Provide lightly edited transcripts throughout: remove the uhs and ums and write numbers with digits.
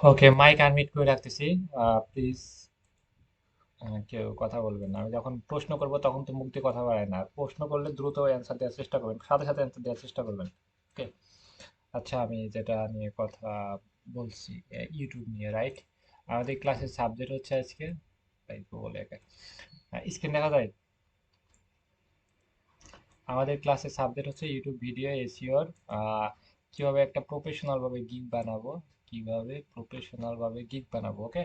ওকে, mic unmute করে রাখতেছি। Please কেউ কথা বলবেন না। আমি যখন প্রশ্ন করব তখন তো মুখ দিয়ে কথা বাড়ায় না। আর প্রশ্ন করলে দ্রুত অ্যান্সার দেওয়ার চেষ্টা করবেন, সাথে সাথে অ্যান্সার দেওয়ার চেষ্টা করবেন। ওকে। আচ্ছা, আমি যেটা নিয়ে কথা বলছি, ইউটিউব নিয়ে, রাইট? আমাদের ক্লাসের সাবজেক্ট হচ্ছে আজকে, তাই তো বলে একা, স্ক্রিন দেখা যায়। আমাদের ক্লাসের সাবজেক্ট হচ্ছে ইউটিউব ভিডিও এসইওর, কিভাবে একটা প্রফেশনাল ভাবে গিগ বানাবো, কিভাবে প্রফেশনাল ভাবে গিগ বানাবো। ওকে।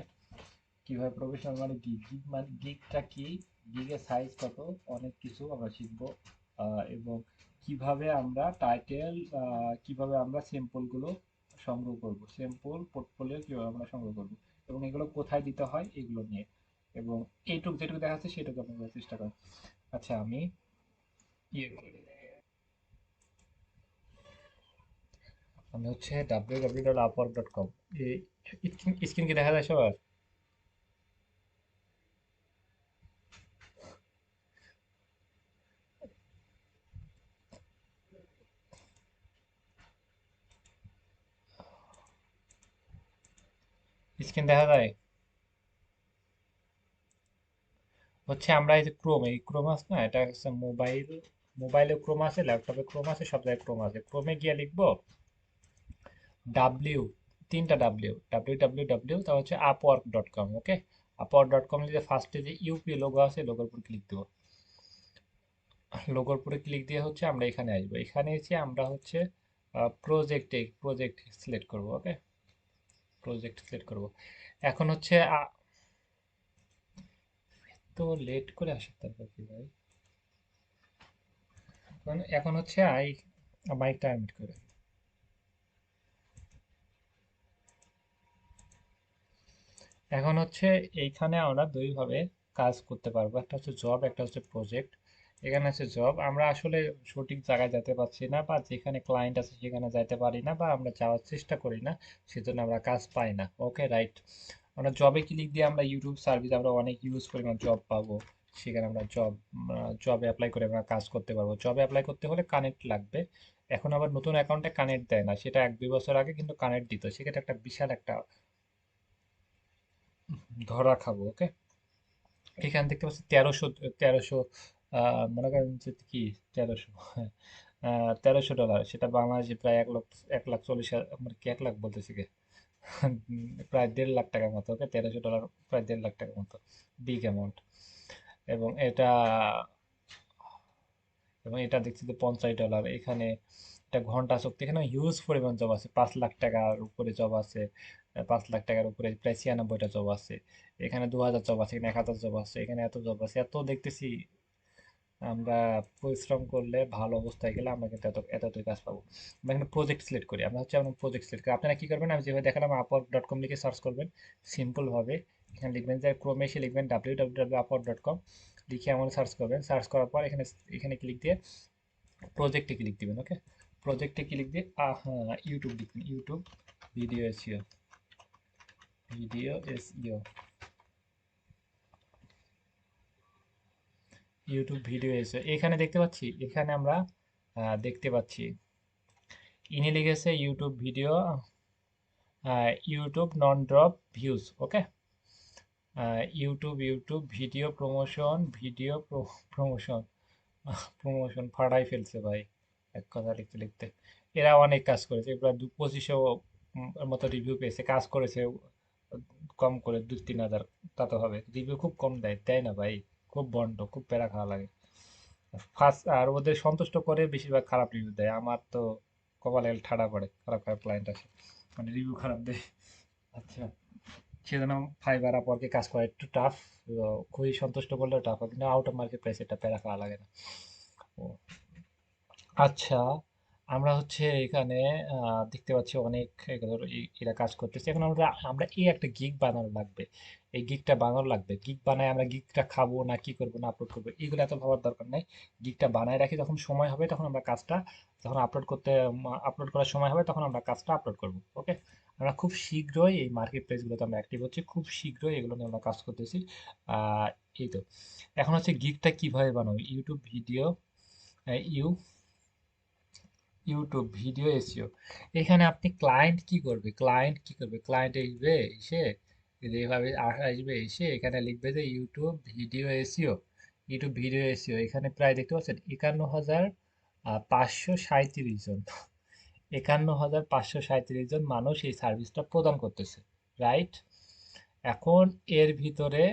কিভাবে প্রফেশনাল মানে কি, গিগ মানে গিগটা কি, গিগের সাইজ কত, অনেক কিছু আমরা শিখবো। এবং কিভাবে আমরা টাইটেল, কিভাবে আমরা স্যাম্পলগুলো সংগ্রহ করব, স্যাম্পল পোর্টফোলিও কিভাবে আমরা সংগ্রহ করব, এবং এগুলো কোথায় দিতে হয় এগুলো নিয়ে। এবং এইটুকু যেটুকু দেখাচ্ছে সেটুকু আপনি বলার চেষ্টা করেন। আচ্ছা, আমি ইয়ে করি। আমি হচ্ছে www.upwork.com। এই স্ক্রিন কি দেখা যায় সবার? স্ক্রিন দেখা যায়? হচ্ছে আমরা এই যে ক্রোম, এই ক্রোম আছে না, এটা হচ্ছে মোবাইল, মোবাইলে ক্রোম আছে, ল্যাপটপে ক্রোম আছে, সব জায়গায় ক্রোম আছে। ক্রোমে গিয়ে লিখবো ডাব্লিউ, তিনটা ডাব্লিউ, ডাব্লিউ তা হচ্ছে আপওয়ার্ক.কম। ওকে। আপওয়ার্ক.কম লিখে ফার্স্টে যে ইউপি লোগো আছে, লোগোর উপর ক্লিক দেবো। লোগোর উপরে ক্লিক দিয়ে হচ্ছে আমরা এখানে আসবো। এখানে এসে আমরা হচ্ছে প্রজেক্ট সিলেক্ট করব। ওকে। প্রজেক্ট সিলেক্ট করব। এখন হচ্ছে তো লেট করে আসার তারপর কি ভাই? এখন হচ্ছে মাইকটা আনমিউট করে। এখন হচ্ছে এইখানে আমরা দুইভাবে কাজ করতে পারবো, একটা হচ্ছে জব, একটা হচ্ছে প্রজেক্ট। এখানে আছে জব, আমরা আসলে সঠিক জায়গায় যেতে পারছি না, বা যেখানে ক্লায়েন্ট আছে সেখানে যাইতে পারি না, বা আমরা যাওয়ার চেষ্টা করি না, সেজন্য আমরা কাজ পাই না। ওকে, রাইট। আমরা জবে ক্লিক দিয়ে আমরা ইউটিউব সার্ভিস, আমরা অনেক ইউজ পরিমাণ জব পাবো। সেখানে আমরা জবে অ্যাপ্লাই করে আমরা কাজ করতে পারবো। জবে অ্যাপ্লাই করতে হলে কানেক্ট লাগবে। এখন আবার নতুন অ্যাকাউন্টে কানেক্ট দেয় না, সেটা 1-2 বছর আগে কিন্তু কানেক্ট দিত, সেক্ষেত্রে একটা বিশাল একটা ধরা খাবো। ওকে। এখানে দেখতে পাচ্ছি 1300, মনে করেন যে কি, 1300, 1300 ডলার, সেটা বাংলাদেশে প্রায় 1,40,000, মানে কি 1 লাখ বলতেছি কি, প্রায় 1.5 লাখ টাকার মতো। ওকে, 1300 ডলার প্রায় 1.5 লাখ টাকার মতো, বিগ অ্যামাউন্ট। এবং এটা দেখছি যে 50 ডলার এখানে। এটা ঘন্টা চুক্তি, এখানে হিউজ পরিমাণ জব আছে, 5 লাখ টাকার উপরে জব আছে। 5 লাখ টাকার উপরে প্রায় 96টা জব আছে। এখানে 2,000 জব আছে, এখানে 1,000 জব আছে, এখানে এত জব আছে, এত দেখতেছি। আমরা পরিশ্রম করলে, ভালো অবস্থায় গেলে আমরা কিন্তু এতটাই কাজ পাবো। আমরা এখানে প্রজেক্ট সিলেক্ট করি, আমরা হচ্ছে আমরা প্রজেক্ট সিলেক্ট করি। আপনারা কি করবেন, আমি যেভাবে দেখালাম আপওয়ার্ক.কম লিখে সার্চ করবেন, সিম্পল ভাবে। এখানে লিখবেন যে ক্রোমে এসে লিখবেন www.upwork.com, লিখে আমাদের সার্চ করবেন। সার্চ করার পর এখানে এখানে ক্লিক দিয়ে প্রজেক্টে ক্লিক দিবেন। ওকে। প্রজেক্টে ক্লিক দিয়ে হ্যাঁ, ইউটিউব লিখবেন, YouTube video SEO, video SEO, YouTube video SEO, এখানে দেখতে পাচ্ছি, এখানে আমরা দেখতে পাচ্ছি ইনি লিখেছে YouTube video, YouTube non drop views. Okay. YouTube video promotion, promotion, promotion ফাটাই ফেলছে ভাই, এক কথা লিখতে লিখতে। এরা অনেক কাজ করেছে, প্রায় 2500 মতো রিভিউ পেয়েছে, কাজ করেছে কম করে 2-3 হাজার, তা তো হবে। রিভিউ খুব কম দেয়, দেয় না ভাই। খুব বন্ড, খুব প্যারা খাওয়া লাগে। ফার্স্ট, আর ওদের সন্তুষ্ট করে বেশিরভাগ খারাপ রিভিউ দেয়। আমার তো কপালে ঠাড়া পড়ে, খারাপ খারাপ ক্লায়েন্ট আসে, মানে রিভিউ খারাপ দেয়। আচ্ছা, সেজন্য ফাইবার আপওয়ার্কে কাজ করা একটু টাফ। খুবই সন্তুষ্ট করলেও টাফ হয়, কিন্তু আউট অফ মার্কেট প্রাইস, এটা প্যারা খাওয়া লাগে না। ও, আচ্ছা, আমরা হচ্ছে এখানে দেখতে পাচ্ছি অনেক এরা কাজ করতেছে। এখন আমরা আমরা এই একটা গিগ বানানো লাগবে। এই গিগটা বানানো লাগবে, গিগ বানায় আমরা গিগটা খাবো না কি করবো না আপলোড করবো, এগুলো এত ভাবার দরকার নাই। গিগটা বানায় রাখি, যখন সময় হবে তখন আমরা কাজটা, যখন আপলোড করার সময় হবে তখন আমরা কাজটা আপলোড করবো। ওকে। আমরা খুব শীঘ্রই এই মার্কেট প্লেস গুলোতে আমরা অ্যাক্টিভ হচ্ছি, খুব শীঘ্রই এগুলো নিয়ে আমরা কাজ করতেছি। আহ এই তো। এখন হচ্ছে গিগটা কিভাবে বানাবো, YouTube video, you YouTube video SEO. এখানে আপনি ক্লায়েন্ট আসবে এসে এই যে এভাবে আসবে এসে এখানে লিখবে যে YouTube video SEO. YouTube video SEO এখানে প্রায় দেখতে পাচ্ছেন 51,537 জন, 51,537 জন মানুষ এই সার্ভিসটা প্রদান করতেছে, রাইট? এখন এর ভিতরে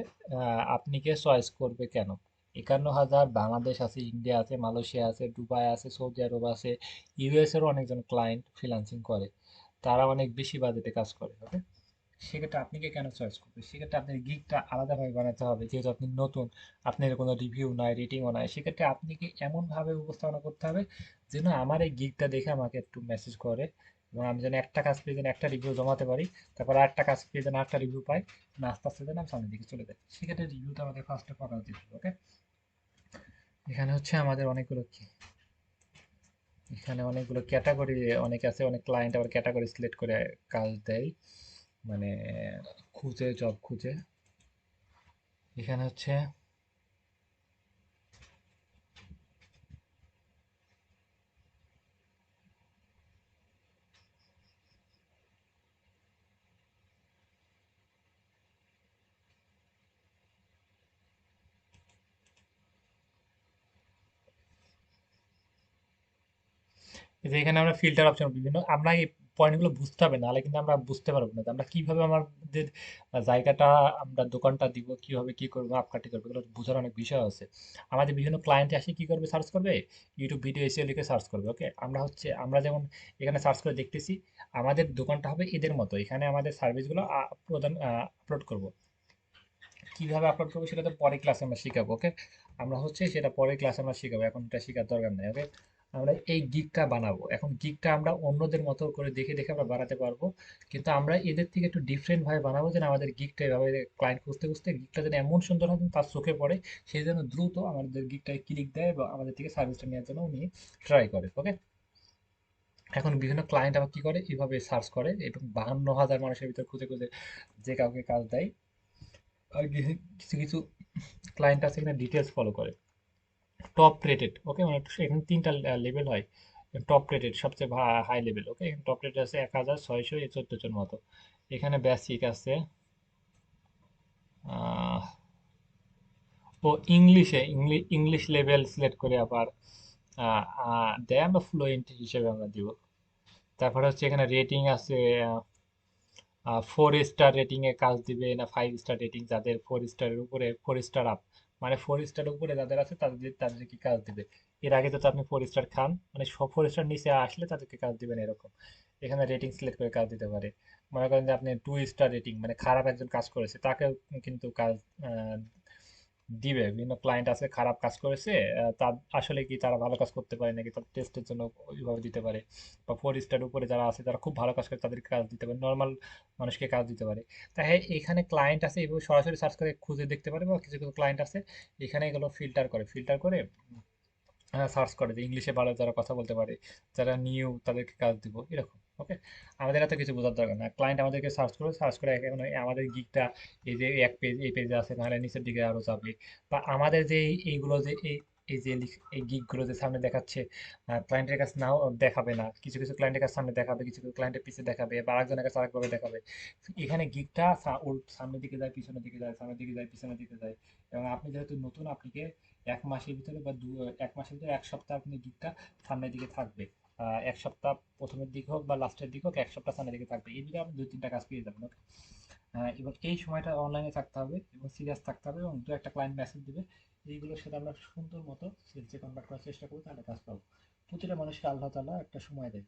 আপনি কে চয়েস করবে কেন? 51,000 বাংলাদেশ আছে, ইন্ডিয়া আছে, মালয়েশিয়া আছে, দুবাই আছে, সৌদি আরব আছে, ইউএস এরও অনেকজন ক্লায়েন্ট ফ্রিল্যান্সিং করে, তারা অনেক বেশি বাজেটে কাজ করে, ওকে? সেক্ষেত্রে আপনি কে কেন চয়েস করবে? সেক্ষেত্রে আপনার গিগটা আলাদাভাবে বানাতে হবে, যেহেতু আপনি নতুন, আপনার কোনো রিভিউ নাই, রেটিংও নাই, সেক্ষেত্রে আপনি কি এমনভাবে উপস্থাপনা করতে হবে যেন আমার এই গিগটা দেখে আমাকে একটু মেসেজ করে, এবং আমি যেন একটা কাজ পেয়ে যেন একটা রিভিউ জমাতে পারি, তারপর আরেকটা কাজ পেয়ে যেন আরেকটা রিভিউ পাই, না আস্তে আস্তে যেন আমি সামনের দিকে চলে যাই। সেক্ষেত্রে রিভিউটা আমাদের ফার্স্টে করা উচিত, ওকে? এখানে হচ্ছে আমাদের অনেকগুলো এখানে অনেকগুলো ক্যাটাগরি, অনেক আছে, অনেক ক্লায়েন্ট আবার ক্যাটাগরি সিলেক্ট করে কাজ দেয়, মানে খুঁজে, জব খুঁজে। এখানে হচ্ছে এই যে এখানে আমরা ফিল্টার অপশন বিভিন্ন, আমরা এই পয়েন্টগুলো বুঝতে হবে, নাহলে কিন্তু আমরা বুঝতে পারবো না যে আমরা কিভাবে আমাদের জায়গাটা, আমরা দোকানটা দিব, কিভাবে কি করবো, মাপকাঠি করবো, এগুলো বোঝার অনেক বিষয় আছে। আমাদের বিভিন্ন ক্লায়েন্ট আসে কি করবে, সার্চ করবে, ইউটিউব ভিডিও এসে লিখে সার্চ করবে, ওকে? আমরা যেমন এখানে সার্চ করে দেখতেছি, আমাদের দোকানটা হবে এদের মতো, এখানে আমাদের সার্ভিসগুলো আপলোড করব। কিভাবে আপলোড করবো সেটা তো পরে ক্লাসে আমরা শিখাবো, ওকে? আমরা হচ্ছে সেটা পরের ক্লাসে আমরা শিখাবো, এখন এটা শেখার দরকার নেই, ওকে? আমরা এই গিগটা বানাবো, এখন গিগটা আমরা অন্যদের মতো করে দেখে দেখে আমরা বানাতে পারবো, কিন্তু আমরা এদের থেকে একটু ডিফারেন্ট ভাবে বানাবো, যেন আমাদের গিগটা এভাবে ক্লায়েন্ট খুঁজতে খুঁজতে গিগটা যেন এমন সুন্দর হবে তার চোখে পড়ে, সেই জন্য দ্রুত আমাদের গিগটায় ক্লিক দেয় এবং আমাদের থেকে সার্ভিসটা নেওয়ার জন্য উনি ট্রাই করে, ওকে? এখন বিভিন্ন ক্লায়েন্ট আবার কি করে, এইভাবে সার্চ করে এবং 52,000 মানুষের ভিতর খুঁজে খুঁজে যে কাউকে কাজ দেয়। আর কিছু কিছু ক্লায়েন্ট আছে এখানে ডিটেলস ফলো করে, টপ রেটেড, ওকে? মানে এখানে তিনটা লেভেল হয়, টপ রেটেড সবচেয়ে হাই লেভেল, ওকে? এখানে টপ রেটেড আছে 1,614 জন মতো। এখানে বেসিক আছে, আহ, ও ইংলিশে ইংলিশ লেভেল সিলেক্ট করে আবার দেয়, আমরা ফ্লুয়েন্ট হিসেবে আমরা দিব। তারপরে হচ্ছে এখানে রেটিং আছে, 4 স্টার রেটিং এ কাজ দিবে না 5 স্টার রেটিং, যাদের 4 স্টারের উপরে, 4 স্টার আপ, মানে 4 স্টার উপরে যাদের আছে তাদেরকে কাজ দিবে। এর আগে তো আপনি 4 স্টার খান, মানে সব 4 স্টার নিচে আসলে তাদেরকে কাজ দিবেন এরকম। এখানে রেটিং সিলেক্ট করে কাজ দিতে পারে। মনে করেন যে আপনি 2 স্টার রেটিং, মানে খারাপ একজন কাজ করেছে তাকেও কিন্তু কাজ আহ, দিবে। বিভিন্ন ক্লায়েন্ট আছে খারাপ কাজ করেছে, তার আসলে কি তারা ভালো কাজ করতে পারে নাকি, তার টেস্টের জন্য ওইভাবে দিতে পারে। বা 4 স্টার উপরে যারা আছে যারা খুব ভালো কাজ করে তাদেরকে কাজ দিতে পারে, নর্মাল মানুষকে কাজ দিতে পারে। তাই এখানে ক্লায়েন্ট আছে এভাবে সরাসরি সার্চ করে খুঁজে দেখতে পারে, বা কিছু কিছু ক্লায়েন্ট আছে এখানে এগুলো ফিল্টার করে সার্চ করে যে ইংলিশে ভালো যারা কথা বলতে পারে, যারা নিউ, তাদেরকে কাজ দিব, এরকম, ওকে? আমাদের এত কিছু বোঝার দরকার না, ক্লায়েন্ট আমাদেরকে সার্চ করে এখন আমাদের গিগটা এই যে এক পেজ, এই পেজে আছে, নাহলে নিচের দিকে আরো যাবে। বা আমাদের যে এইগুলো যে এই যে এই গিগগুলো যে সামনে দেখাচ্ছে, ক্লায়েন্টের কাছে নাও দেখাবে না, কিছু কিছু ক্লায়েন্টের কাছে সামনে দেখাবে, কিছু কিছু ক্লায়েন্টের পিছে দেখাবে, বা আরেকজনের কাছে আরেকভাবে দেখাবে। এখানে গিগটা সামনের দিকে যায়, পিছনের দিকে যায়, সামনের দিকে যায়, পিছনের দিকে যায়। এবং আপনি যেহেতু নতুন, আপনাকে 1 মাসের ভিতরে বা 1 মাসের ভিতরে 1 সপ্তাহ আপনি গিগটা সামনের দিকে থাকবে। 1 সপ্তাহ প্রথমের দিকে হোক বা লাস্টের দিকে হোক, 1 সপ্তাহ সামনের দিকে থাকবে, এই দিকে আপনি 2-3টা কাজ পেয়ে যাবেন, ওকে? এবং এই সময়টা অনলাইনে থাকতে হবে এবং সিরিয়াস থাকতে হবে, এবং দু একটা ক্লায়েন্ট মেসেজ দিবে, এইগুলোর সাথে আমরা সুন্দর মতো সেলসে কনভার্ট করার চেষ্টা করবো, তাহলে কাজ পাবো। প্রতিটা মানুষকে আল্লাহ তাআলা একটা সময় দেয়,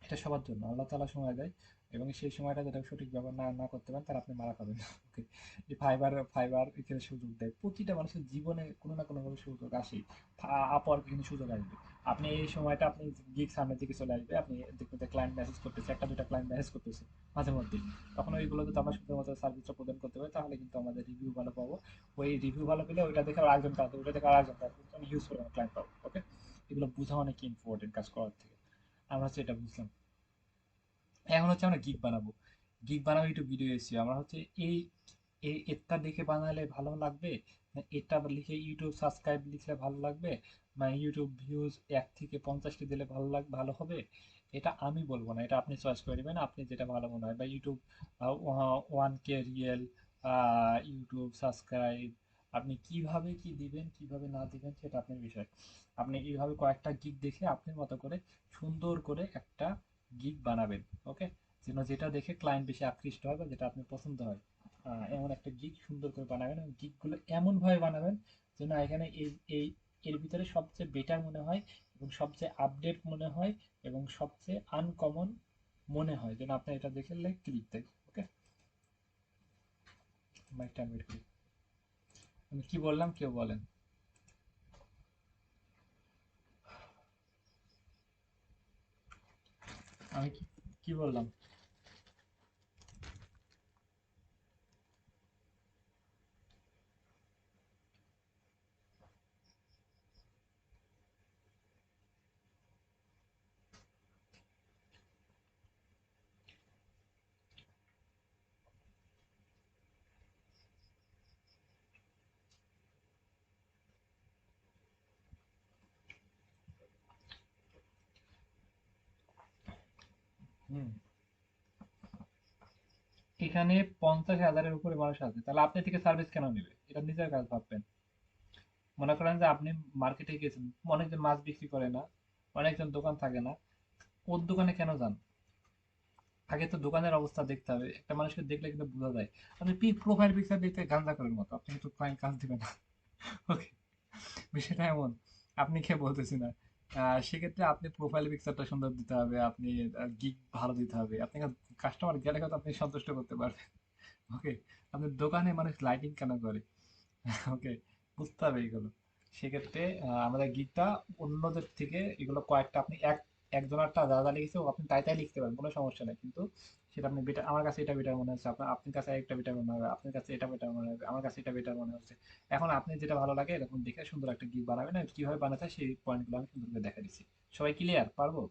এটা সবার জন্য আল্লাহ তাআলা সময় দেয়, এবং সেই সময়টা যদি আপনি সঠিক ব্যবহার না করতে পারেন তাহলে আপনি মারা খাবেন, ওকে? এই ফাইবার এখানে সুযোগ দেয়, প্রতিটা মানুষের জীবনে কোনো না কোনো ভাবে সুযোগ আসে, আপওয়ার্ক কিন্তু সুযোগ আসবে। আপনি এই সময়টা আপনি গিগ সামনের দিকে চলে আসবে, আপনি দেখবেন যে ক্লায়েন্ট মেসেজ করতেছে, একটা দুইটা ক্লায়েন্ট মেসেজ করতেছে মাঝে মধ্যে, তখন ওইগুলো যদি আমরা সুন্দর মতো সার্ভিসটা প্রদান করতে পারি তাহলে কিন্তু আমাদের রিভিউ ভালো পাবো। ওই রিভিউ ভালো পেলে ওইটা দেখে আর একজন কাজ, ওইটা দেখে আর একজন কাজ, আমি ইউজ করে ক্লায়েন্ট পাবো, ওকে? এগুলো বোঝা অনেক ইম্পর্টেন্ট কাজ করার থেকে। আমরা হচ্ছে এটা বুঝলাম। এখন হচ্ছে আমরা গিগ বানাবো, ইউটিউব ভিডিও এসেছি আমরা হচ্ছে এই এটা দেখে বানালে ভালো লাগবে, না এটা লিখে ইউটিউব সাবস্ক্রাইব লিখলে ভালো লাগবে, না ইউটিউব ভিউজ 1 থেকে 50টি দিলে ভালো হবে, এটা আমি বলবো না, এটা আপনি চয়েস করে নেবেন আপনি যেটা ভালো মনে হয়। বা YouTube 1K real, YouTube subscribe, আপনি কিভাবে কি দিবেন কিভাবে না দিবেন সেটা আপনার বিষয়। আপনি এইভাবে কয়েকটা গিগ দেখে আপনার মতো করে সুন্দর করে একটা গিগ বানাবেন। ওকে, যেটা দেখে ক্লায়েন্ট বেশি আকৃষ্ট হয় বা যেটা আপনার পছন্দ হয়, এমন একটা গিগ সুন্দর করে বানাবেন এবং গিগগুলো এমনভাবে বানাবেন যেন এখানে এই এর ভিতরে সবচেয়ে বেটার মনে হয় এবং সবচেয়ে আপডেট মনে হয় এবং সবচেয়ে আনকমন মনে হয়, যেন আপনি এটা দেখে ক্লিক দেয়। ওকে, মাইকটা আমি বের করি। আমি কি বললাম কেউ বলেন। আমি কি কি বললাম? হুম, এখানে 50,000-এর উপরে মানুষ আছে, তাহলে আপনি থেকে সার্ভিস কেন নেবে? এটা নিজের কাজ ভাববেন। মনে করেন যে আপনি মার্কেটে গেছেন, অনেকজন মাছ বিক্রি করে না, অনেকজন দোকান থাকে না, ওর দোকানে কেন যান? আগে তো দোকানের অবস্থা দেখতে হবে, একটা মানুষকে দেখলে কিন্তু বোঝা যায়। আপনি প্রোফাইল পিকচার দেখতে গাঁজা করার মতো, আপনি কিন্তু ক্লায়েন্ট কাজ দিবেন না। ওকে, বিষয়টা এমন, আপনি কে বলতেছি না। সেক্ষেত্রে আপনি প্রোফাইল পিকচারটা সুন্দর দিতে হবে, আপনি গিগ ভালো দিতে হবে, আপনি কাস্টমার গেলে হয়তো আপনি সন্তুষ্ট করতে পারবেন। ওকে, আপনার দোকানে মানুষ লাইটিং কেন করে? ওকে, বুঝতে হবে এগুলো। সেক্ষেত্রে আমাদের গিকটা অন্যদের থেকে এগুলো কয়েকটা আপনি একজনেরটা যা যা লিখেছে ও আপনি তাই তাই লিখতে পারেন, কোনো সমস্যা নেই। কিন্তু সেটা আপনি বেটার, আমার কাছে এটা বেটার মনে হচ্ছে, আপনার কাছে একটা বেটার মনে হবে, আপনার কাছে এটা বেটার মনে হবে, আমার কাছে এটা বেটার মনে হচ্ছে। এখন আপনি যেটা ভালো লাগে এরকম দেখে সুন্দর একটা গিক বানাবেন, আর কিভাবে বানাতে হয় সেই পয়েন্টগুলো আমি সুন্দর করে দেখা দিচ্ছি। সবাই ক্লিয়ার? পারবো?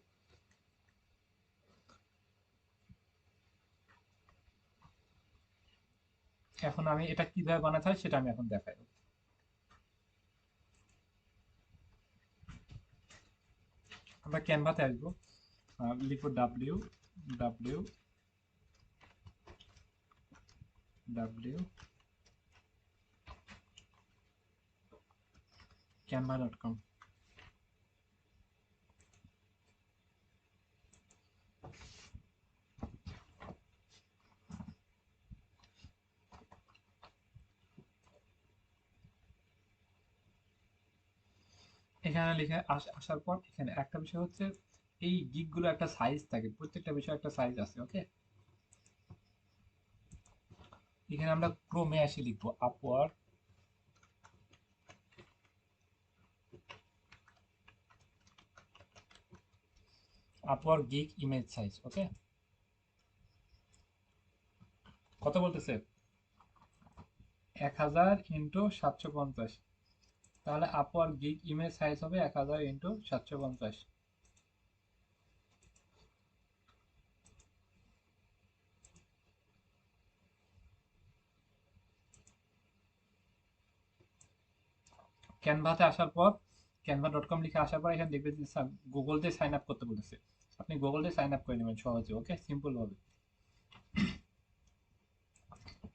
এখন আমি এটা কিভাবে বানাতে হয় সেটা আমি এখন দেখাই। আমরা ক্যানভাতে আসবো, লিখবো ডাব্লিউ ডাব্লিউ ডাব্লিউ canva.com। এখানে লিখে আসার পর এখানে একটা বিষয় হচ্ছে, এই গিগ গুলো একটা সাইজ থাকে, প্রত্যেকটা বিষয় একটা সাইজ আছে। ওকে, এখানে আমরা ক্রোমে আসি লিখবো Upwork, Upwork gig image size. Okay, কত বলতেছে? 1000 × 750। তাহলে আপওয়ার্ড গিগ ইমেজ সাইজ হবে 1000 × 750। ক্যানভাতে আসার পর, canva.com লিখে আসার পর এখানে দেখবেন যে গুগল দিয়ে সাইন আপ করতে বলেছে। আপনি গুগল দিয়ে সাইন আপ করে নেবেন সহজে। ওকে, সিম্পল ভাবে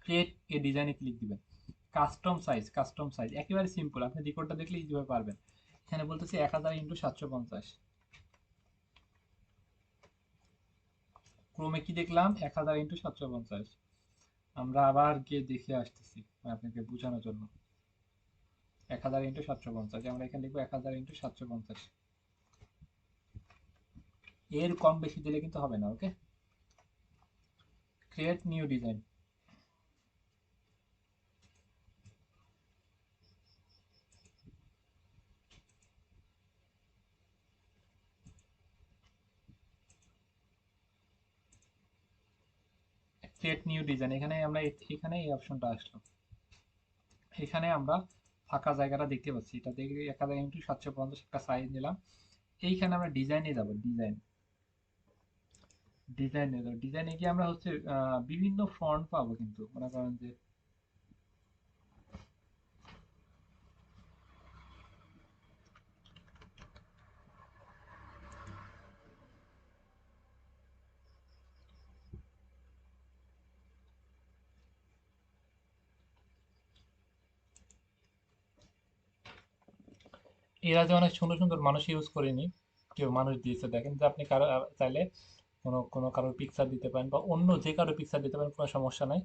ক্রিয়েট এ ডিজাইনে ক্লিক দিবেন। কাস্টম সাইজ একেবারে সিম্পল, আপনি রেকর্ডটা দেখলে ইজিভাবে পারবেন। এখানে বলতেছে 1000 × 750। ক্রমে কি দেখলাম? 1000 × 750। আমরা আবার গিয়ে দেখে আসতেছি আপনাকে বোঝানোর জন্য। 1000 × 750, আমরা এখানে লিখবো 1000 × 750। এর কম বেশি দিলে কিন্তু হবে না। Okay, create new design. Create new design, এখানে আমরা এখানে এই অপশনটা আসলো। এখানে আমরা ফাঁকা জায়গাটা দেখতে পাচ্ছি, এটা দেখে 1000 × 750 একটা সাইজ নিলাম। এইখানে আমরা ডিজাইনে যাব, ডিজাইনে গিয়ে আমরা হচ্ছে বিভিন্ন ফন্ট পাবো, কিন্তু মনে করেন যে এরা যে অনেক সুন্দর সুন্দর মানুষ ইউজ করেনি, কেউ মানুষ দিয়েছে, দেখেন যে আপনি কারো চাইলে কোনো কোনো কারোর পিকচার দিতে পারেন বা অন্য যে কারো পিকচার দিতে পারেন, কোনো সমস্যা নাই।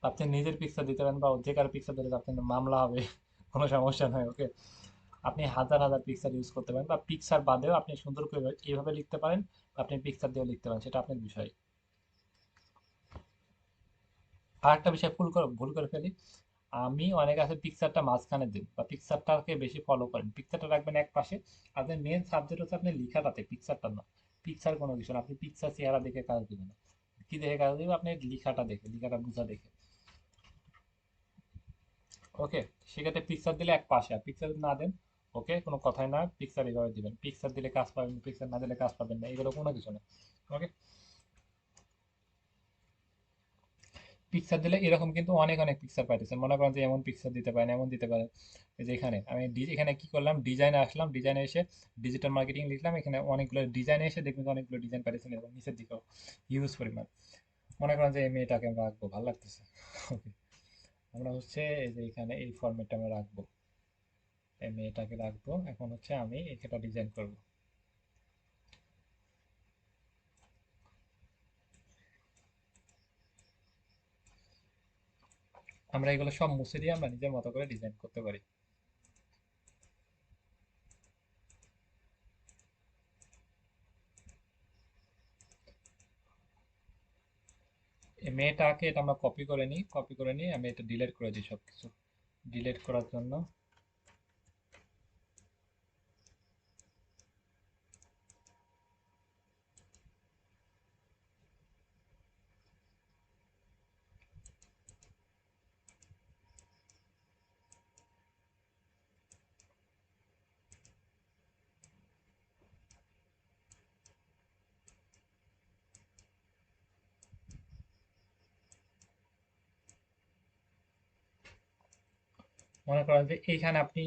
আপনি নিজের পিকচার দিতে পারেন বা যে কারো পিকচার দিলে আপনার মামলা হবে, কোনো সমস্যা নাই, ওকে। আপনি হাজার হাজার পিকচার ইউজ করতে পারেন বা পিকচার বাদেও আপনি সুন্দর করে এইভাবে লিখতে পারেন, বা আপনি পিকচার দিয়েও লিখতে পারেন, সেটা আপনার বিষয়। আর একটা বিষয় ভুল করে ফেলি আমি, অনেক আছে পিকচারটা মাঝখানে দিন বা পিকচারটাকে বেশি ফলো করেন, পিকচারটা রাখবেন এক পাশে। আপনার মেন সাবজেক্ট হচ্ছে আপনি লেখাটাতে, পিকচারটা না। পিকচার কোনো কিছু না, আপনি পিকচার চেহারা দেখে কাজ দিবেন না। কি দেখে কাজ দিবেন? আপনি লেখাটা দেখে, লেখাটা বোঝা দেখে, ওকে। সেক্ষেত্রে পিকচার দিলে এক পাশে, আর পিকচার না দেন, ওকে, কোনো কথাই না, পিকচার এইভাবে দিবেন। পিকচার দিলে কাজ পাবেন, পিকচার না দিলে কাজ পাবেন না, এগুলো কোনো কিছু না, ওকে। পিকচার দিলে এরকম কিন্তু অনেক অনেক পিকচার পাইতেছেন, মনে করেন যে এমন পিকচার দিতে পারেন, এমন দিতে পারেন। এই যে এখানে আমি এখানে কি করলাম, ডিজাইনে আসলাম, ডিজাইনে এসে ডিজিটাল মার্কেটিং লিখলাম, এখানে অনেকগুলো ডিজাইনে এসে দেখবেন যে অনেকগুলো ডিজাইন পাইতেছেন, এবং নিচের দিকেও হিউজ পরিমাণ। মনে করেন যে এই মেয়েটাকে আমরা রাখবো, ভালো লাগতেছে, ওকে। আমরা হচ্ছে এই যে এখানে এই ফরম্যাটটা আমরা রাখবো, এই মেয়েটাকে রাখবো। এখন হচ্ছে আমি এটা ডিজাইন করব। আমরা এগুলো সব মুছে দিয়ে আমরা নিজের মতো করে ডিজাইন করতে পারি। এই মেয়েটাকে এটা আমরা কপি করে নিই, কপি করে নিই, আমি এটা ডিলিট করে দিই সবকিছু। ডিলিট করার জন্য মনে করেন যে এইখানে আপনি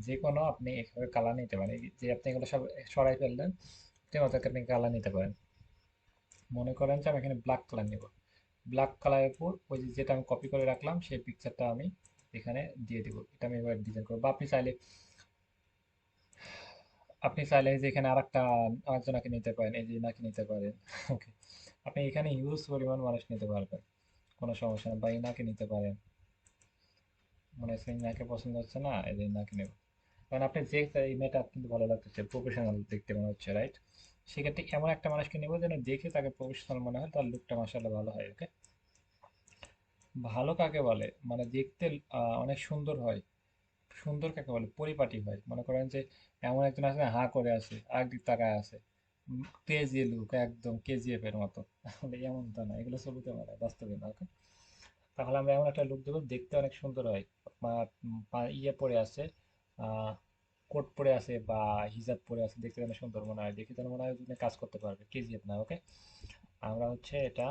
যে কোনো আপনি এভাবে কালার নিতে পারেন, এই যে আপনি এগুলো সব সরাই ফেললেন, ঠিক মতো আপনি কালার নিতে পারেন। মনে করেন যে আমি এখানে ব্ল্যাক কালার নিব, ব্ল্যাক কালারের উপর ওই যে যেটা আমি কপি করে রাখলাম সেই পিকচারটা আমি এখানে দিয়ে দিব, এটা আমি এবার ডিজাইন করবো। বা আপনি চাইলে যে এখানে আরেকজনকে নিতে পারেন, এই যে ইনাকে নিতে পারেন, ওকে। আপনি এখানে হিউজ পরিমাণ মানুষ নিতে পারবেন, কোনো সমস্যা নেই, বা ইনাকে নিতে পারেন। মনে হচ্ছে ইনাকে পছন্দ হচ্ছে না, এই যে ইনাকে নেব। কারণ আপনি যে এই মেয়েটা কিন্তু ভালো লাগতেছে, প্রফেশনাল দেখতে মনে হচ্ছে, রাইট? সেক্ষেত্রে এমন একটা মানুষকে নেবো যেন দেখে তাকে প্রফেশনাল মনে হয়, তার লুকটা মাসাল্লাহ ভালো হয়, ওকে। ভালো কাকে বলে, মানে দেখতে অনেক সুন্দর হয়। সুন্দর কাকে বলে, পরিপাটি হয়। মনে করেন যে এমন একজন আছে না, হাঁ করে আছে, একদিক তাকায় আছে, ক্রেজি লুক, একদম কেজিএফ এর মতো, আসলে এমন তো না, এগুলো ছবিতে মানায়, বাস্তবে না, ওকে। তাহলে আমরা এমন একটা লুক দেবো দেখতে অনেক সুন্দর হয়। আপনার ইয়ে পরে আছে, আহ কোট পরে আছে বা হিজাব পরে আছে, দেখতে যেন সুন্দর মনে হয়, দেখে যেন মনে হয় যে কাজ করতে পারবে, কেজিএফ না, ওকে। আমরা হচ্ছে এটা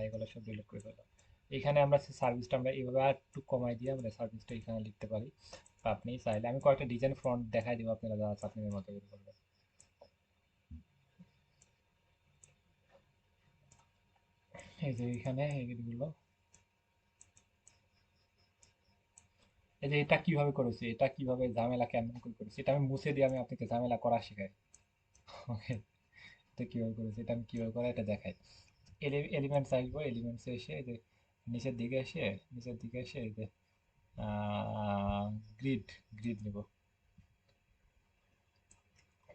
এগুলো সব ডিলিট করে ফেললাম। এখানে আমরা সার্ভিসটা আমরা এইভাবে আর একটু কমাই দিয়ে আমরা সার্ভিসটা এখানে লিখতে পারি। বা আপনি চাইলে আমি কয়েকটা ডিজাইন ফ্রন্ট দেখাই দিব, আপনারা যা আছে আপনাদের মতো করে করবেন। এই যে এখানে এইগুলো, এই যে এটা কিভাবে করেছি, এটা কিভাবে ঝামেলা কেমন করে করেছি, এটা আমি মুছে দিয়ে আমি আপনাকে ঝামেলা করা শেখাই, ওকে। এটা কিভাবে করেছি, এটা আমি কিভাবে করে এটা দেখাই। এলিমেন্টস আসবো, এলিমেন্টস এসে এই যে নিচের দিকে এসে, নিচের দিকে এসে এই যে গ্রিড, গ্রিড নিব।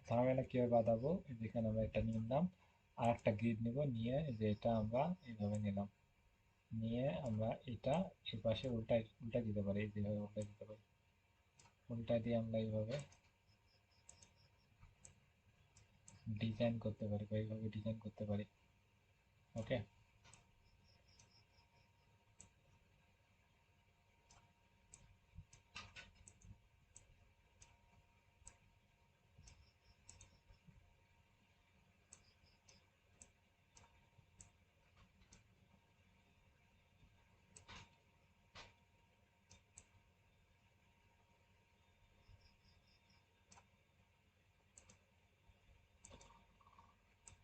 ঝামেলা কিভাবে বাঁধাবো, যেখানে আমরা এটা নিলাম, আর একটা গ্রিড নিব, নিয়ে যে এটা আমরা এইভাবে নিলাম, নিয়ে আমরা এটা এই পাশে উল্টাই উল্টা দিতে পারি, যেভাবে উল্টা দিতে পারি, উল্টা দিয়ে আমরা এইভাবে ডিজাইন করতে পারি বা এইভাবে ডিজাইন করতে পারি, ওকে।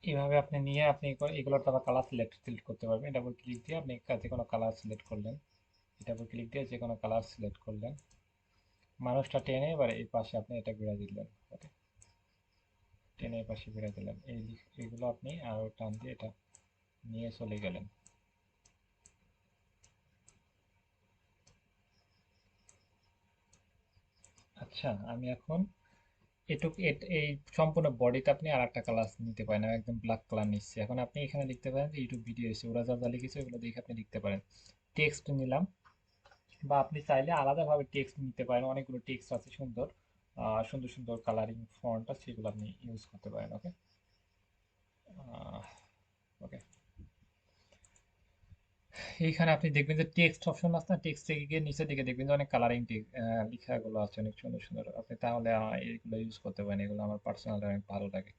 এইভাবে আপনি নিয়ে আপনি এগুলোর তারপর কালার সিলেক্ট করতে পারবেন, ডাবল ক্লিক দিয়ে আপনি যে কোনো কালার সিলেক্ট করলেন, ডাবল ক্লিক দিয়ে যে কোনো কালার সিলেক্ট করলেন। মানুষটা টেনে এবার এই পাশে আপনি এটা ঘুরে দিলেন। ওকে, টেনে এই পাশে ঘুরে দিলেন। এইগুলো আপনি আরো টান দিয়ে এটা নিয়ে চলে গেলেন। আচ্ছা, আমি এখন এটুক এই সম্পূর্ণ বডিতে আপনি আর একটা কালার নিতে পারেন। আমি একদম ব্ল্যাক কালার নিচ্ছি। এখন আপনি এখানে লিখতে পারেন যে ইউটিউব ভিডিও এসে ওরা যা যা লিখেছে ওগুলো দেখে আপনি লিখতে পারেন। টেক্সট নিলাম, বা আপনি চাইলে আলাদাভাবে টেক্সট নিতে পারেন। অনেকগুলো টেক্সট আছে সুন্দর, সুন্দর সুন্দর কালারিং ফন্ট আছে, সেগুলো আপনি ইউজ করতে পারেন। ওকে, ওকে, এইখানে আপনি দেখবেন যে টেক্সট অপশন আছে না, টেক্সট থেকে গিয়ে নিচের দিকে দেখবেন যে অনেক কালারিং লেখাগুলো আছে, অনেক সুন্দর সুন্দর। আপনি তাহলে এইগুলো ইউজ করতে পারেন। এগুলো আমার পার্সোনালি অনেক ভালো লাগে।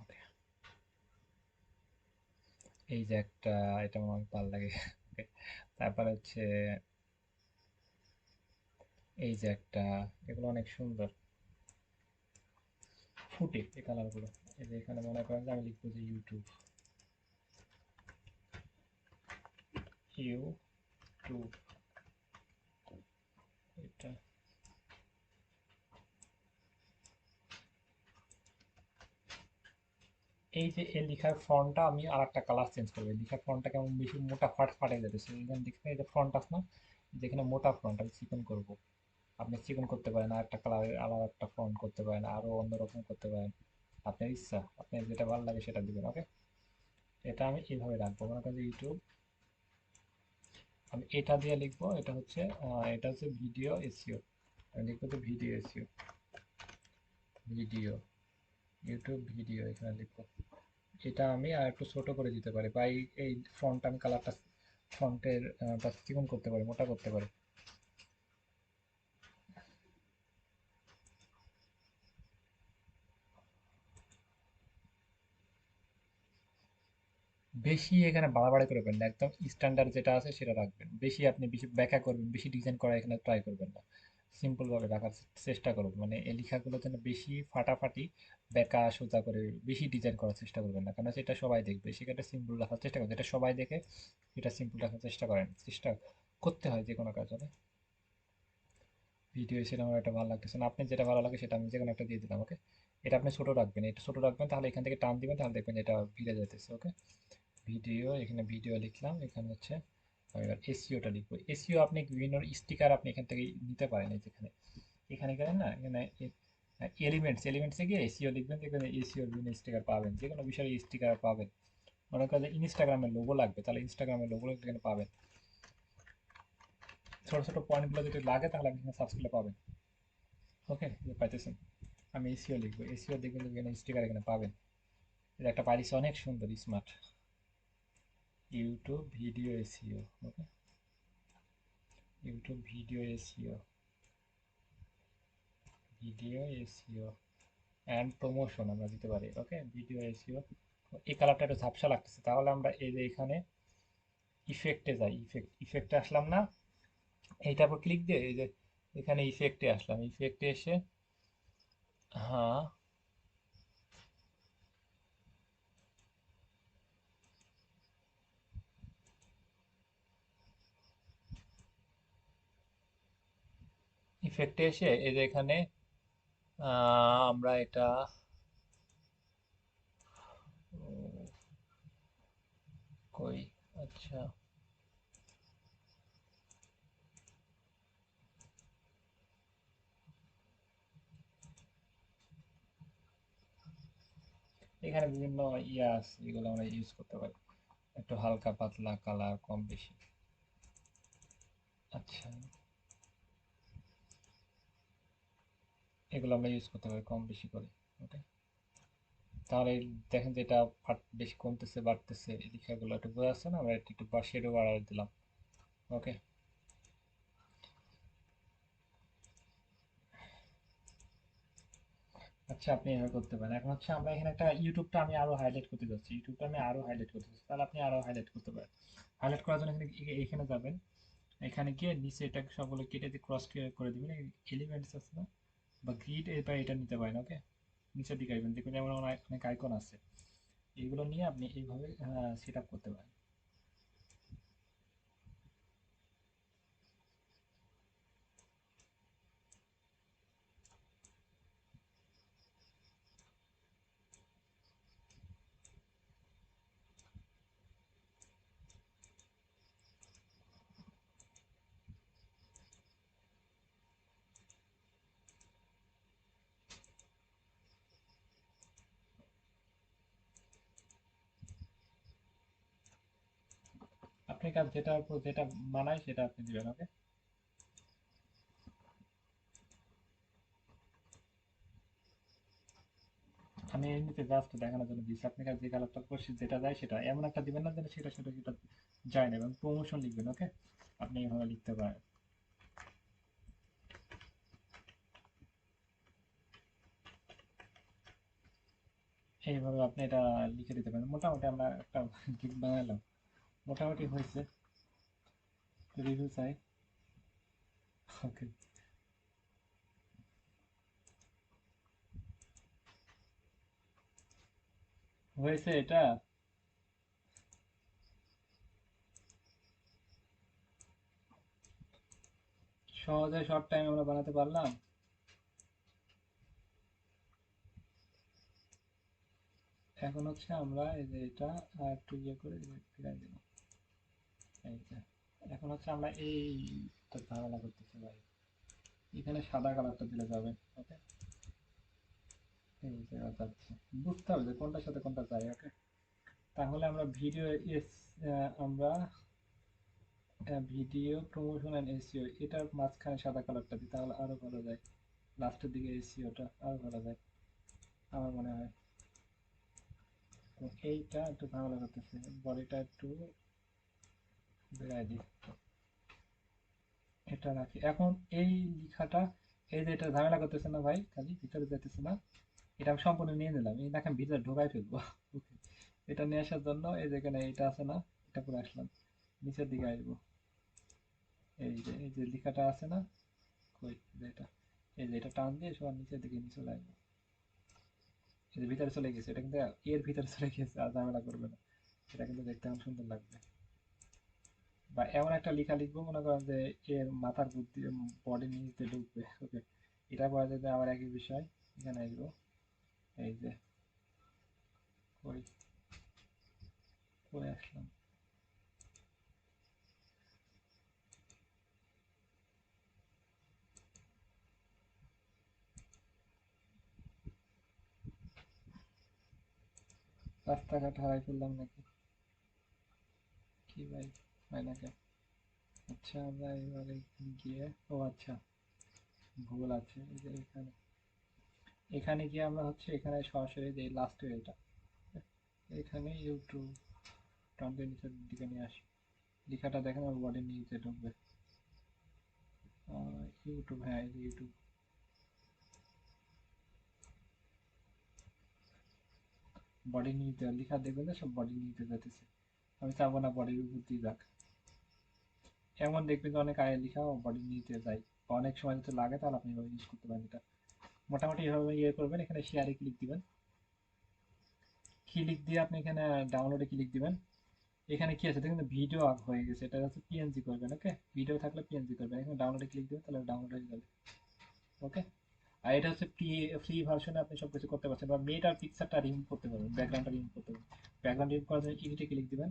ওকে, এই যে একটা, এটা আমার অনেক ভালো লাগে। ওকে, তারপর হচ্ছে এই যে একটা, এগুলো অনেক সুন্দর ফুটে এই কালারগুলো। এই যে এখানে মনে করেন যে আমি লিখবো যে ইউটিউব, ইউটিউব, এটা এই যে এই লেখার ফন্টটা আমি আর একটা কালার চেঞ্জ করবো। এই লেখার ফন্টটা কেমন বেশি মোটা ফাটে যাচ্ছে, এখানে দেখবেন এই যে ফন্ট আছে না, যেখানে মোটা ফন্ট আমি চিকন করব। আপনি চিকন করতে পারেন, আর একটা কালারের আলাদা একটা ফন্ট করতে পারেন, আরো অন্যরকম করতে পারেন। আপনার ইচ্ছা, আপনার যেটা ভালো লাগে সেটা দিবেন। ওকে, এটা আমি এইভাবে রাখবো। মনে করেন যে ইউটিউব, আমি এটা দিয়ে লিখবো। এটা হচ্ছে এটা হচ্ছে ভিডিও এসইও। আমি লিখবো যে video SEO, video, YouTube video, এখানে লিখবো। এটা আমি আর একটু ছোট করে দিতে পারি, বা এই ফন্ট আমি কালারটা, ফন্টের চিকন করতে পারি, মোটা করতে পারি। বেশি এখানে বাড়াবাড়ি করবেন না, একদম স্ট্যান্ডার্ড যেটা আছে সেটা রাখবেন। বেশি আপনি বেশি ব্যাখ্যা করবেন, বেশি ডিজাইন করা এখানে ট্রাই করবেন না। সিম্পল ভাবে রাখার চেষ্টা করুন। মানে এই লেখাগুলো যেন বেশি ফাটাফাটি ব্যাখ্যা সোজা করে বেশি ডিজাইন করার চেষ্টা করবেন না, কারণ সেটা সবাই দেখবে। সেক্ষেত্রে সিম্পল রাখার চেষ্টা করবেন, যেটা সবাই দেখে এটা সিম্পল রাখার চেষ্টা করেন। চেষ্টা করতে হয় যে কোনো কাজ হবে। ভিডিও সেটা আমার একটা ভালো লাগতেছে না, আপনি যেটা ভালো লাগে সেটা আমি যে কোনো একটা দিয়ে দিলাম। ওকে, এটা আপনি ছোট রাখবেন, এটা ছোট রাখবেন, তাহলে এখান থেকে টান দিবেন, তাহলে দেখবেন এটা ভিড়ে যাইতেছে। ওকে, ভিডিও, এখানে ভিডিও লিখলাম। এখানে হচ্ছে আমি এবার এসইওটা লিখবো। এসইও আপনি বিভিন্ন স্টিকার আপনি এখান থেকে নিতে পারেন। এই যেখানে, এখানে গেলেন না, এখানে এলিমেন্টসে গিয়ে এসইও লিখবেন, দেখবেন এসইও বিভিন্ন স্টিকার পাবেন, যে কোনো বিষয়ে স্টিকার পাবেন। মনে করেন যে ইনস্টাগ্রামের লোগো লাগবে, তাহলে ইনস্টাগ্রামের লোগো এখানে পাবেন। ছোট ছোট পয়েন্টগুলো যদি লাগে তাহলে আপনি এখানে সার্চ করলে পাবেন। ওকে, পাইতেছেন। আমি এসিও লিখবো, এসিও দেখবেন যে এখানে স্টিকার এখানে পাবেন। এটা একটা পাইছি, অনেক সুন্দর smart, YouTube video SEO. Okay, YouTube video SEO, video SEO and promotion আমরা দিতে পারি। ওকে, ভিডিও এসিও। এই কালারটা একটু ঝাপসা লাগতেছে, তাহলে আমরা এই যে এখানে ইফেক্টে যাই। ইফেক্টে আসলাম না, এইটার উপর ক্লিক দিয়ে এই যে এখানে ইফেক্টে আসলাম। ইফেক্টে এসে, হ্যাঁ, ইফেক্টে এসে এই যে এখানে আমরা এটা উম, কই, আচ্ছা, এখানে বিভিন্ন ইয়া আছে, এগুলো আমরা ইউজ করতে পারি। একটু হালকা পাতলা কালার, কম বেশি। আচ্ছা, এগুলো আমরা ইউজ করতে পারি কম বেশি করে। ওকে, তাহলে দেখেন যে এটা বেশি কমতেছে বাড়তেছে, এই লেখাগুলো একটু বোঝা যাচ্ছে না, আমরা একটু একটু শেডও বাড়াই দিলাম। ওকে, আচ্ছা, আপনি এভাবে করতে পারেন। এখন হচ্ছে আমরা এখানে একটা ইউটিউবটা আমি আরো হাইলাইট করতে যাচ্ছি, ইউটিউবটা আমি আরো হাইলাইট করতে চাচ্ছি, তাহলে আপনি আরো হাইলাইট করতে পারেন। হাইলাইট করার জন্য এখানে এখানে যাবেন। এখানে গিয়ে নিচে এটা সবগুলো কেটে দিয়ে ক্রস করে দিবেন। এলিমেন্টস আছে না, বা গ্রিড, এবার এটা নিতে পারেন। ওকে, নিচের দিকে আসবেন, দেখবেন যেমন অনেক অনেক আইকন আছে, এইগুলো নিয়ে আপনি এইভাবে সেট আপ করতে পারেন। আপনি কাজ যেটা মানায় সেটা আপনি দিবেন। ওকে, আমি এমনিতে জাস্ট দেখানোর জন্য দিচ্ছি, আপনি কাছে যে কালারটা করছি যেটা যায় সেটা এমন একটা দিবেন না যেন সেটা সেটা সেটা যায় না, এবং প্রমোশন লিখবেন। ওকে, আপনি এইভাবে লিখতে পারেন। এইভাবে আপনি এটা লিখে দিতে পারেন। মোটামুটি আমরা একটা গিগ বানালাম, মোটামুটি হয়েছে। রিভিউ চাই। ওকে, হয়েছে এটা। সহজে শর্ট টাইম আমরা বানাতে পারলাম। এখন হচ্ছে আমরা এই যে এটা আর একটু ইয়ে করে ফিরাই দিলাম। এই যে এখন হচ্ছে আমরা এই ঝামেলা করতেছি ভাই, এখানে সাদা কালারটা দিলে যাবে। ওকে, এই যে যাচ্ছে, বুঝতে হবে যে কোনটার সাথে কোনটা যায়। ওকে, তাহলে আমরা ভিডিও এস আমরা ভিডিও প্রমোশন এন্ড এসইও এটার মাঝখানে সাদা কালারটা দিই, তাহলে আরো ভালো যায়। লাস্টের দিকে এসইওটা আরো ভালো যায় আমার মনে হয়। তো এইটা একটু ঝামেলা করতেছে, বডিটা একটু বেড়াই দিই, এটা রাখি। এখন এই লেখাটা, এই যে এটা ঝামেলা করতেছে না ভাই, খালি ভিতরে যেতেছে না, এটা আমি সম্পূর্ণ নিয়ে নিলাম, এই দেখেন ভিতরে ঢোকাই ফেলবো। ওকে, এটা নিয়ে আসার জন্য এই যেখানে এটা আছে না, এটা করে আসলাম, নিচের দিকে আসবো। এই যে লেখাটা আছে না, কই যে এটা, এই যে এটা টান দিয়ে সবার নিচের দিকে নিয়ে চলে আসবো। এই যে ভিতরে চলে গেছে, এটা কিন্তু এর ভিতরে চলে গেছে, আর ঝামেলা করবে না, এটা কিন্তু দেখতে আমার সুন্দর লাগবে। বা এমন একটা লেখা লিখবো, মনে করেন যে এর মাথার বুদ্ধি বডির নিচে ঢুকবে। ওকে, এটা করা যাবে আবার একই বিষয়। এখানে আসবো, এই যে কই কই আসলাম, রাস্তাঘাট হারাই ফেললাম নাকি, কি ভাই, হয় নাকি? আচ্ছা, আমরা এবারে গিয়ে, ও আচ্ছা, ভুল আছে এই যে এখানে, এখানে গিয়ে আমরা হচ্ছে এখানে সরাসরি যে লাস্টে এটা, এখানে ইউটিউব টানতে নিচের দিকে নিয়ে আসি, লেখাটা দেখেন ওর বডির নিচে ঢুকবে। ইউটিউব, হ্যাঁ এই যে ইউটিউব, বডির নিচে লেখা দেখবেন যে সব বডির নিচে যেতেছে, আমি চাবো না বডির উপর দিয়ে যাক। এমন দেখবেন যে অনেক আয়ে লেখা বডির নিচে যায়, বা অনেক সময় যদি লাগে তাহলে আপনি এভাবে ইউজ করতে পারেন এটা। মোটামুটি এভাবে ইয়ে করবেন, এখানে শেয়ারে ক্লিক দিবেন, ক্লিক দিয়ে আপনি এখানে ডাউনলোডে ক্লিক দিবেন। এখানে কি আছে দেখুন, ভিডিও হয়ে গেছে, এটা হচ্ছে পিএনজি করবেন। ওকে, ভিডিও থাকলে পিএনজি করবেন, এখানে ডাউনলোডে ক্লিক দিবেন, তাহলে ডাউনলোড হয়ে যাবে। ওকে, আর এটা হচ্ছে ফ্রি ভার্সনে আপনি সব কিছু করতে পারছেন, বা মেয়েটার পিকচারটা রিমুভ করতে পারবেন, ব্যাকগ্রাউন্ডটা রিমুভ করতে পারবেন। ব্যাকগ্রাউন্ড রিমুভ করার জন্য এডিটে ক্লিক দিবেন।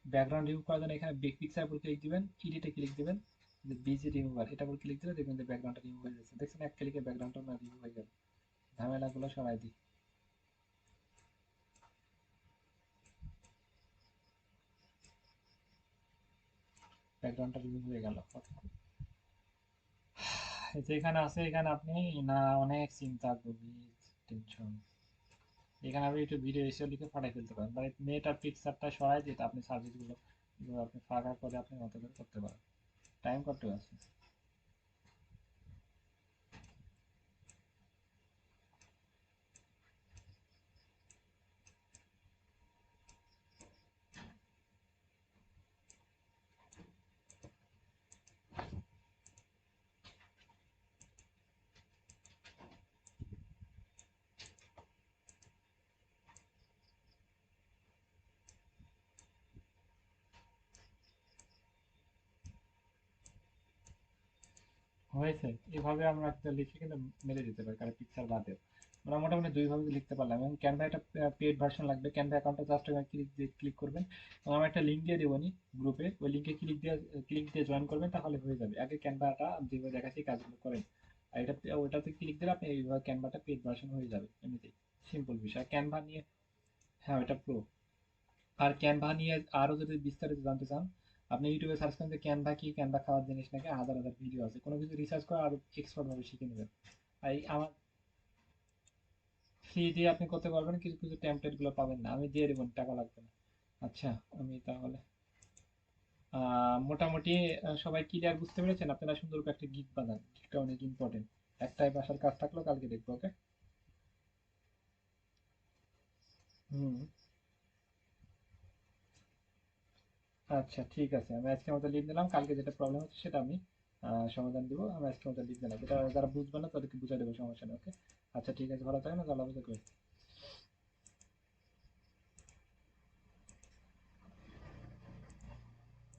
ব্যাকগ্রাউন্ড রিমুভ করার জন্য এখানে পিকচার উপর ক্লিক দিবেন, এডিটে ক্লিক দিবেন, বিজি রিমুভার এটা উপর ক্লিক দিলে দেখবেন যে ব্যাকগ্রাউন্ডটা রিমুভ হয়ে যাচ্ছে। দেখছেন এক ক্লিকে ব্যাকগ্রাউন্ডটা না রিমুভ হয়ে গেল। ঝামেলাগুলো সরাই দিই, ব্যাকগ্রাউন্ডটা রিমুভ হয়ে গেল। যেখানে আছে এখানে আপনি না অনেক চিন্তা গভীর টেনশন, এখানে আপনি একটু ভিডিও এসে লিখে ফাটাই ফেলতে পারেন, মানে মেয়েটার পিকচারটা সরাই দিয়ে আপনি সার্ভিসগুলো আপনি ফাঁকা করে আপনি মতো করে করতে পারেন। টাইম কত আছে? হয়েছে। এভাবে আমরা একটা লিখে কিন্তু মেরে দিতে পারি, কারণ পিকচার বাদে আমরা মোটামুটি দুইভাবে লিখতে পারলাম। এবং ক্যানভা একটা পেড ভার্সন লাগবে, ক্যানভা অ্যাকাউন্টটা জাস্ট ক্লিক করবেন, এবং আমরা একটা লিঙ্ক দিয়ে দেবো নি গ্রুপে, ওই লিঙ্কে ক্লিক দিয়ে জয়েন করবেন, তাহলে হয়ে যাবে। আগে ক্যানভাটা যেভাবে দেখাচ্ছি কাজগুলো করেন, আর এটা ওটাতে ক্লিক দিলে আপনি এইভাবে ক্যানভাটা পেড ভার্সন হয়ে যাবে এমনিতেই। সিম্পল বিষয়। ক্যানভা নিয়ে, হ্যাঁ ওটা প্রো। আর ক্যানভা নিয়ে আরো যদি বিস্তারিত জানতে চান, আপনি ইউটিউবে সার্চ করেন যে ক্যানভা কি, ক্যানভা খাওয়ার জিনিস নাকি, হাজার হাজার ভিডিও আছে, কোনো কিছু রিসার্চ করে আরো এক্সপার্ট ভাবে শিখে নেবেন। আর এই আমার ফ্রি দিয়ে আপনি করতে পারবেন, কিছু কিছু টেমপ্লেট গুলো পাবেন না, আমি দিয়ে দেবো, টাকা লাগবে না। আচ্ছা, আমি তাহলে মোটামুটি সবাই ক্লিয়ার বুঝতে পেরেছেন? আপনারা সুন্দর করে একটা গিগ বানান, গিগটা অনেক ইম্পর্টেন্ট। একটাই বাসার কাজ থাকলো, কালকে দেখবো, ওকে? হুম। আচ্ছা ঠিক আছে, আমি আজকে মতো লিখ দিলাম, কালকে যেটা প্রবলেম হচ্ছে সেটা আমি সমাধান দিব। আমি আজকে মতো লিখ দিলাম, যেটা যারা বুঝবে না তাদেরকে বুঝাই দেবো, সমস্যা নেই, ওকে? আচ্ছা ঠিক আছে, ভালো থাকেন, আল্লাহ হাফেজ, okay?